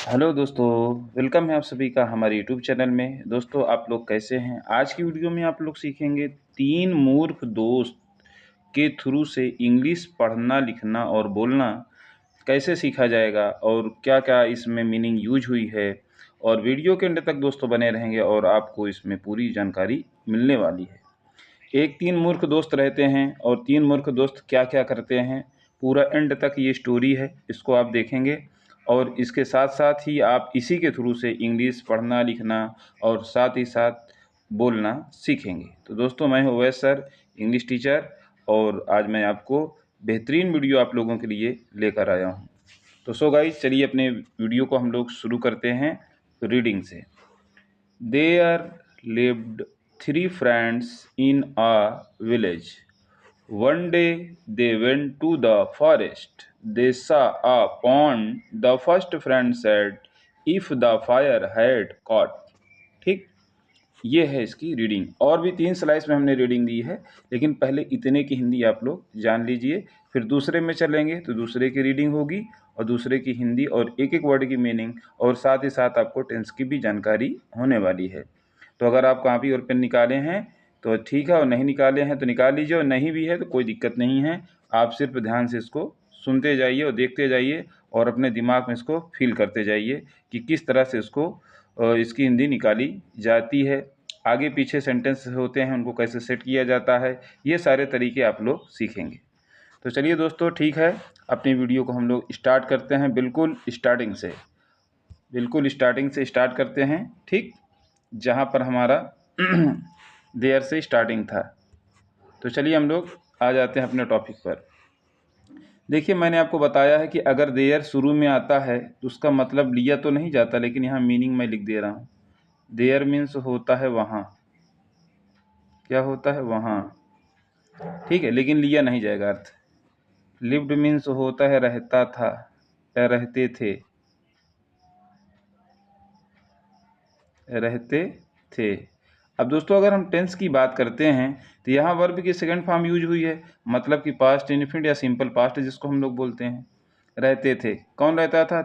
Hello दोस्तों, welcome है आप सभी का हमारे यूट्यूब चैनल में। दोस्तों, आप लोग कैसे हैं? आज की वीडियो में आप लोग सीखेंगे 3 मूर्ख दोस्त के थ्रू से इंग्लिश पढ़ना, लिखना और बोलना कैसे सीखा जाएगा और क्या-क्या इसमें मीनिंग यूज हुई है। और वीडियो के अंत तक दोस्तों बने रहेंगे और आपको इसमें पूरी जानकारी मिलने वाली है। एक 3 मूर्ख दोस्त रहते हैं और 3 मूर्ख दोस्त क्या-क्या करते हैं, पूरा एंड तक ये स्टोरी है, इसको आप देखेंगे और इसके साथ-साथ ही आप इसी के थ्रू से इंग्लिश पढ़ना, लिखना और साथ ही साथ बोलना सीखेंगे। तो दोस्तों, मैं हूँ अवैध सर, इंग्लिश टीचर, और आज मैं आपको बेहतरीन वीडियो आप लोगों के लिए लेकर आया हूँ। तो गाइस, चलिए अपने वीडियो को हम लोग शुरू करते हैं रीडिंग से। There lived 3 friends in a village. One day they went to the forest. They saw a pond. The first friend said, "If the fire had caught." ठीक, ये है इसकी रीडिंग। और भी 3 स्लाइड्स में हमने रीडिंग दी है, लेकिन पहले इतने की हिंदी आप लोग जान लीजिए। फिर दूसरे में चलेंगे तो दूसरे की रीडिंग होगी और दूसरे की हिंदी और एक-एक वर्ड की मीनिंग, और साथ ही साथ आपको टेंस की भी जानकारी होने वाली है। तो अगर आप कॉपी और पेन निकाले हैं तो ठीक है, और नहीं निकाले हैं तो निकाल लीजिए, और नहीं भी है तो कोई दिक्कत नहीं है। आप सिर्फ ध्यान से इसको सुनते जाइए और देखते जाइए और अपने दिमाग में इसको फील करते जाइए कि किस तरह से इसकी हिंदी निकाली जाती है। आगे पीछे सेंटेंस होते हैं, उनको कैसे सेट किया जाता है, ये सारे तरीके आप लोग सीखेंगे। तो चलिए दोस्तों, ठीक है, अपनी वीडियो को हम लोग स्टार्ट करते हैं। बिल्कुल स्टार्टिंग से स्टार्ट करते हैं। ठीक, जहाँ पर हमारा देयर से स्टार्टिंग था। तो चलिए हम लोग आ जाते हैं अपने टॉपिक पर। देखिए, मैंने आपको बताया है कि अगर देयर शुरू में आता है तो उसका मतलब लिया तो नहीं जाता, लेकिन यहाँ मीनिंग मैं लिख दे रहा हूँ। देयर मीन्स होता है वहाँ। क्या होता है? वहाँ। ठीक है, लेकिन लिया नहीं जाएगा अर्थ। लिव्ड मीन्स होता है रहता था या रहते थे। रहते थे। अब दोस्तों, अगर हम टेंस की बात करते हैं तो यहाँ वर्ब की सेकंड फॉर्म यूज हुई है, मतलब कि पास्ट इनफिनिट या सिंपल पास्ट जिसको हम लोग बोलते हैं। रहते थे, कौन रहता था?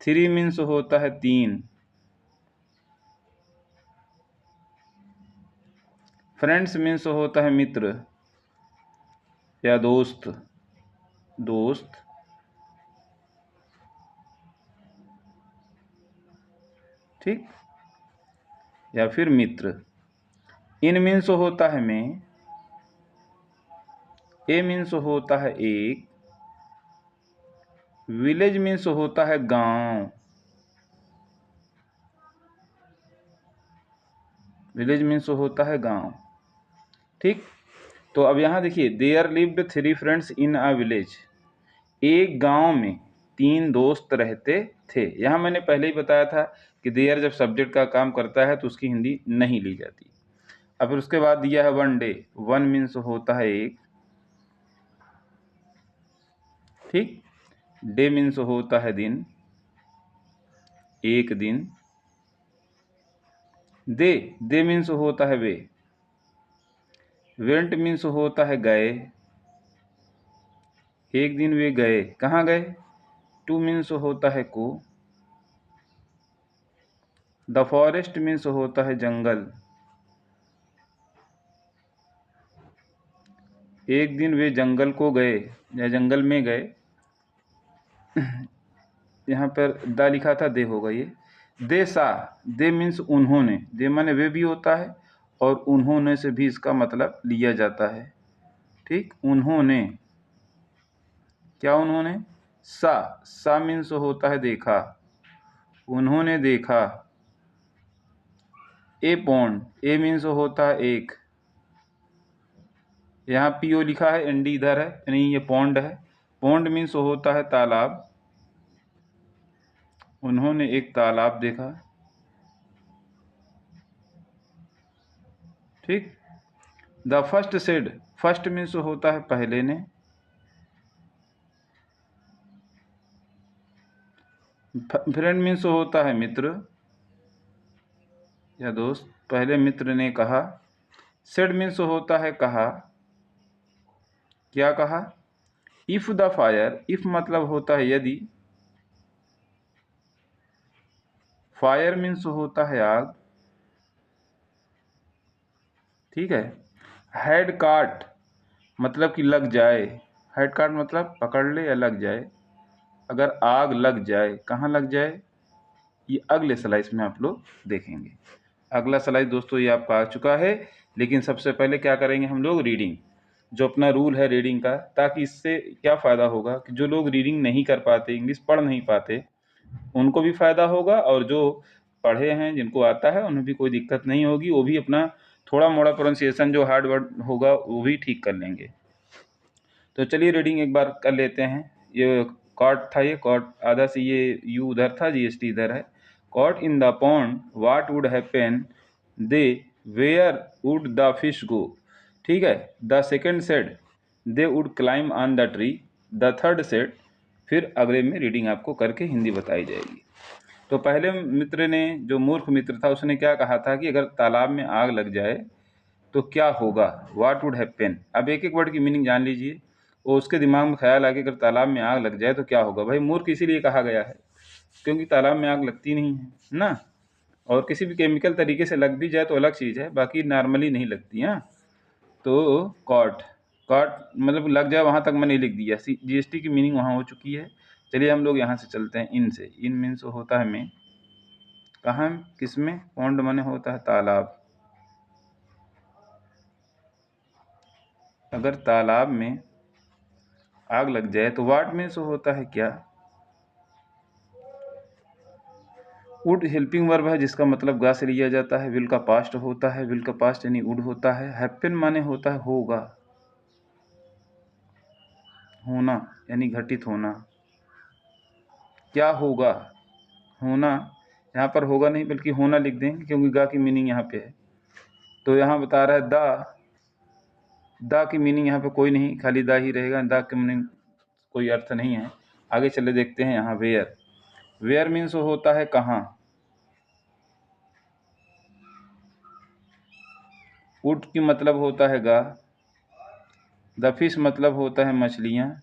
3 मीन्स होता है 3। फ्रेंड्स मीन्स होता है मित्र या दोस्त। ठीक, या फिर मित्र। इन मीन्स होता है में। ए मीन्स होता है एक। विलेज मीन्स होता है गांव। विलेज मीन्स होता है गांव। ठीक, तो अब यहाँ देखिए, there lived 3 friends in a village. एक गांव में 3 दोस्त रहते थे। यहाँ मैंने पहले ही बताया था कि देयर जब सब्जेक्ट का काम करता है तो उसकी हिंदी नहीं ली जाती। अब फिर उसके बाद दिया है वन डे। वन मीन्स होता है एक। ठीक, डे मीन्स होता है दिन, एक दिन। दे मीन्स होता है वे। वेंट मीन्स होता है गए। एक दिन वे गए, कहाँ गए? टू मीन्स होता है को। द फॉरेस्ट मीन्स होता है जंगल। एक दिन वे जंगल को गए या जंगल में गए। यहाँ पर द लिखा था, दे होगा ये। दे सा। दे मीन्स उन्होंने। दे माने वे भी होता है और उन्होंने से भी इसका मतलब लिया जाता है। ठीक, उन्होंने। क्या उन्होंने? सा मीन्स होता है देखा। उन्होंने देखा। ए पॉन्ड। ए मीन्स होता है एक। यहाँ पीओ लिखा है, एनडी इधर है, यानी ये पॉन्ड है। पॉन्ड मीन्स होता है तालाब। उन्होंने एक तालाब देखा। ठीक, the first said. First means होता है पहले ने। फ्रेंड मीन्स होता है मित्र या दोस्त। पहले मित्र ने कहा। सेड मीन्स होता है कहा। क्या कहा? If the fire. इफ मतलब होता है यदि। फायर मीन्स होता है आग, ठीक है। हेड काट मतलब कि लग जाए, हेड काट मतलब पकड़ ले या लग जाए। अगर आग लग जाए, कहाँ लग जाए, ये अगले स्लाइड में आप लोग देखेंगे। अगला स्लाइड दोस्तों ये आपका आ चुका है, लेकिन सबसे पहले क्या करेंगे हम लोग, रीडिंग, जो अपना रूल है रीडिंग का, ताकि इससे क्या फ़ायदा होगा कि जो लोग रीडिंग नहीं कर पाते, इंग्लिश पढ़ नहीं पाते, उनको भी फ़ायदा होगा, और जो पढ़े हैं जिनको आता है उन्हें भी कोई दिक्कत नहीं होगी, वो भी अपना थोड़ा मोड़ा प्रोनाउंसिएशन जो हार्ड वर्ड होगा वो भी ठीक कर लेंगे। तो चलिए रीडिंग एक बार कर लेते हैं। ये कॉट था, ये कॉट आधा से ये यू उधर था, जीएसटी इधर है। Caught in the pond what would happen, they where would the fish go, ठीक है। The second said they would climb on the tree, the third said, फिर अगले में रीडिंग आपको करके हिंदी बताई जाएगी। तो पहले मित्र ने, जो मूर्ख मित्र था, उसने क्या कहा था कि अगर तालाब में आग लग जाए तो क्या होगा, व्हाट वुड हैपन। अब एक एक वर्ड की मीनिंग जान लीजिए, वो उसके दिमाग में ख्याल आ गया अगर तालाब में आग लग जाए तो क्या होगा। भाई मूर्ख इसीलिए कहा गया है क्योंकि तालाब में आग लगती नहीं है ना, और किसी भी केमिकल तरीके से लग भी जाए तो अलग चीज़ है, बाकी नॉर्मली नहीं लगती हैं। तो कॉट, कॉट मतलब लग जाए, वहाँ तक मैंने लिख दिया, जीएसटी की मीनिंग वहाँ हो चुकी है। चलिए हम लोग यहाँ से चलते हैं इन से। इन मीन्स होता है में, कहाँ किस में, पॉन्ड माने होता है तालाब। अगर तालाब में आग लग जाए तो वाट मीन्स होता है क्या, वुड हेल्पिंग वर्ब है जिसका मतलब गा से लिया जाता है। विल का पास्ट होता है, विल का पास्ट यानी वुड होता है। हैपन माने होता है होगा, होना यानी घटित होना। क्या होगा, होना, यहाँ पर होगा नहीं बल्कि होना लिख देंगे क्योंकि गा की मीनिंग यहाँ पे है। तो यहाँ बता रहा है द की मीनिंग यहाँ पे कोई नहीं, खाली द ही रहेगा, द की मीनिंग कोई अर्थ नहीं है। आगे चले देखते हैं यहाँ वेयर, वेयर मीन्स होता है कहाँ। वुड की मतलब होता है गा, द फिश मतलब होता है मछलियाँ।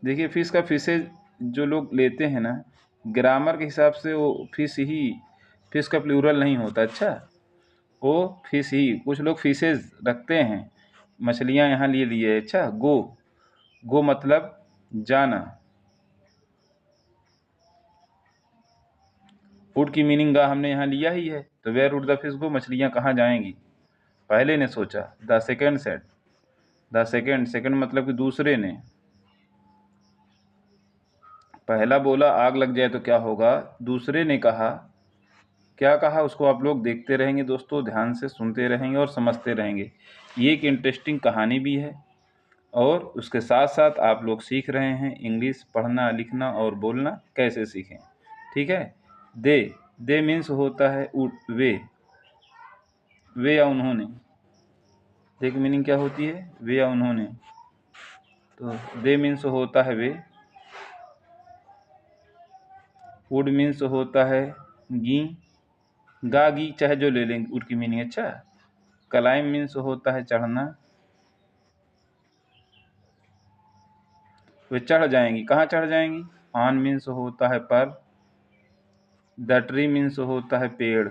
देखिए फिश का फिशेज जो लोग लेते हैं ना, ग्रामर के हिसाब से वो फिश ही, फिश का प्लूरल नहीं होता, अच्छा वो फिश ही, कुछ लोग फिशेज रखते हैं, मछलियाँ यहाँ लिए लिए। अच्छा गो, गो मतलब जाना। वुड की मीनिंग गा हमने यहाँ लिया ही है, तो वेयर वुड द फिश गो, मछलियाँ कहाँ जाएंगी। पहले ने सोचा, the second said, the second, second मतलब कि दूसरे ने। पहला बोला आग लग जाए तो क्या होगा, दूसरे ने कहा, क्या कहा उसको आप लोग देखते रहेंगे दोस्तों, ध्यान से सुनते रहेंगे और समझते रहेंगे। ये एक इंटरेस्टिंग कहानी भी है, और उसके साथ साथ आप लोग सीख रहे हैं इंग्लिश पढ़ना लिखना और बोलना कैसे सीखें, ठीक है। दे मीन्स होता है वे या उन्होंने। दे की मीनिंग क्या होती है, वे या उन्होंने। तो दे मीन्स होता है वे, वुड मीन्स होता है गी, गा गी चाहे जो ले लेंगे, वुड की मीनिंग। अच्छा क्लाइम मीन्स होता है चढ़ना, वे चढ़ जाएंगी, कहाँ चढ़ जाएंगी। ऑन मीन्स होता है पर, द ट्री मीन्स होता है पेड़।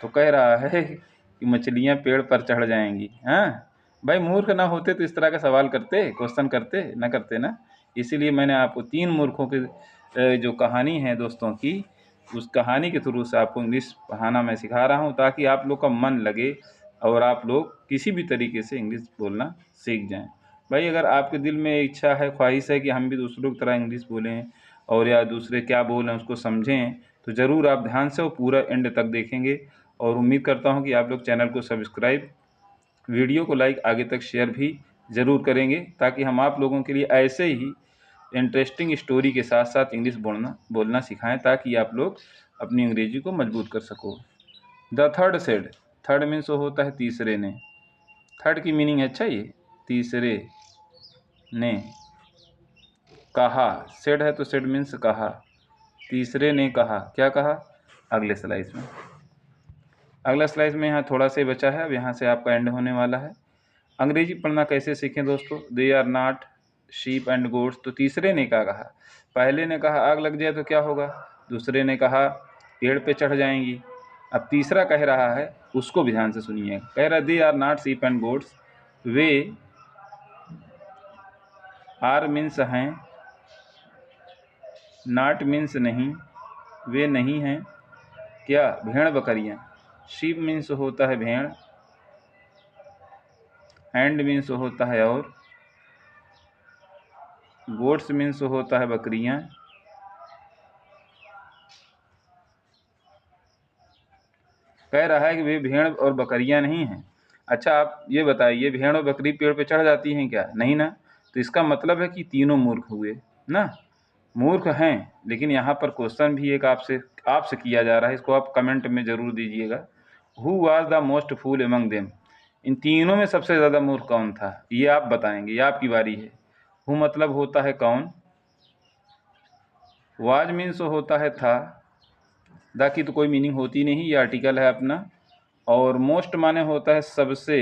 तो कह रहा है कि मछलियाँ पेड़ पर चढ़ जाएंगी। हाँ भाई मूर्ख ना होते तो इस तरह का सवाल करते, क्वेश्चन करते ना, करते ना। इसीलिए मैंने आपको तीन मूर्खों की जो कहानी है दोस्तों की, उस कहानी के थ्रू से आपको इंग्लिश पढ़ाना मैं सिखा रहा हूँ, ताकि आप लोग का मन लगे और आप लोग किसी भी तरीके से इंग्लिश बोलना सीख जाएं। भाई अगर आपके दिल में इच्छा है, ख्वाहिश है कि हम भी दूसरों की तरह इंग्लिश बोलें और या दूसरे क्या बोल रहे हैं उसको समझें, तो ज़रूर आप ध्यान से वो पूरा एंड तक देखेंगे। और उम्मीद करता हूँ कि आप लोग चैनल को सब्सक्राइब, वीडियो को लाइक, आगे तक शेयर भी ज़रूर करेंगे, ताकि हम आप लोगों के लिए ऐसे ही इंटरेस्टिंग स्टोरी के साथ साथ इंग्लिश बोलना सिखाएं, ताकि आप लोग अपनी अंग्रेजी को मजबूत कर सको। The third said, third means होता है तीसरे ने। थर्ड की मीनिंग है, अच्छा ये तीसरे ने कहा, सेड है तो सेड मीन्स कहा, तीसरे ने कहा, क्या कहा। अगले स्लाइड में, अगला स्लाइड में यहाँ थोड़ा सा ही बचा है, अब यहाँ से आपका एंड होने वाला है। अंग्रेजी पढ़ना कैसे सीखें दोस्तों, they are not sheep and goats, तो तीसरे ने क्या कहा, पहले ने कहा आग लग जाए तो क्या होगा, दूसरे ने कहा पेड़ पे चढ़ जाएंगी। अब तीसरा कह रहा है, उसको भी ध्यान से सुनिए। कह रहा they are not sheep and goats, वे आर मीन्स हैं, नॉट मीन्स नहीं, वे नहीं हैं क्या, भेड़ बकरियां। शीप मीन्स होता है भेड़, एंड मीन्स होता है और, गोट्स मीन्स होता है बकरियां, कह रहा है कि वे भेड़ और बकरियां नहीं हैं। अच्छा आप ये बताइए, भेड़ और बकरी पेड़ पे चढ़ जाती हैं क्या, नहीं ना। तो इसका मतलब है कि तीनों मूर्ख हुए ना, मूर्ख हैं। लेकिन यहाँ पर क्वेश्चन भी एक आपसे किया जा रहा है, इसको आप कमेंट में ज़रूर दीजिएगा। Who was the most fool among them, इन तीनों में सबसे ज़्यादा मूर्ख कौन था, ये आप बताएंगे, ये आपकी बारी है। हु मतलब होता है कौन, वाज मीन्स होता है था, द की तो कोई मीनिंग होती नहीं, ये आर्टिकल है अपना। और मोस्ट माने होता है सबसे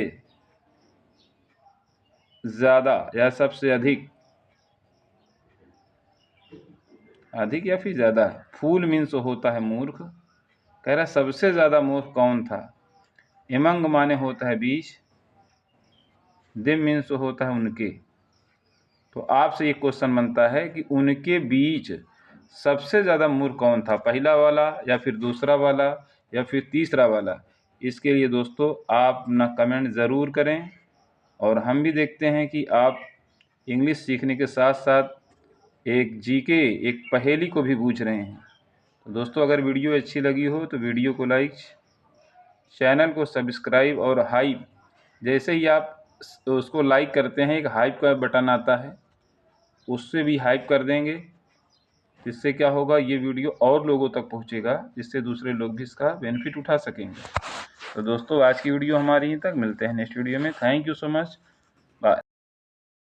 ज़्यादा या सबसे अधिक, अधिक या फिर ज़्यादा। फूल मीन्स होता है मूर्ख, कह रहा है सबसे ज़्यादा मूर्ख कौन था। एमंग माने होता है बीच, दिम मीन्स होता है उनके। तो आपसे एक क्वेश्चन बनता है कि उनके बीच सबसे ज़्यादा मूर्ख कौन था, पहला वाला या फिर दूसरा वाला या फिर तीसरा वाला। इसके लिए दोस्तों आप अपना कमेंट ज़रूर करें, और हम भी देखते हैं कि आप इंग्लिश सीखने के साथ साथ एक जीके, एक पहेली को भी बूझ रहे हैं। तो दोस्तों अगर वीडियो अच्छी लगी हो तो वीडियो को लाइक, चैनल को सब्सक्राइब और हाइप, जैसे ही आप उसको लाइक करते हैं एक हाइप का बटन आता है, उससे भी हाइप कर देंगे। इससे क्या होगा, ये वीडियो और लोगों तक पहुंचेगा, जिससे दूसरे लोग भी इसका बेनिफिट उठा सकेंगे। तो दोस्तों आज की वीडियो हमारी यहीं तक, मिलते हैं नेक्स्ट वीडियो में। Thank you so much.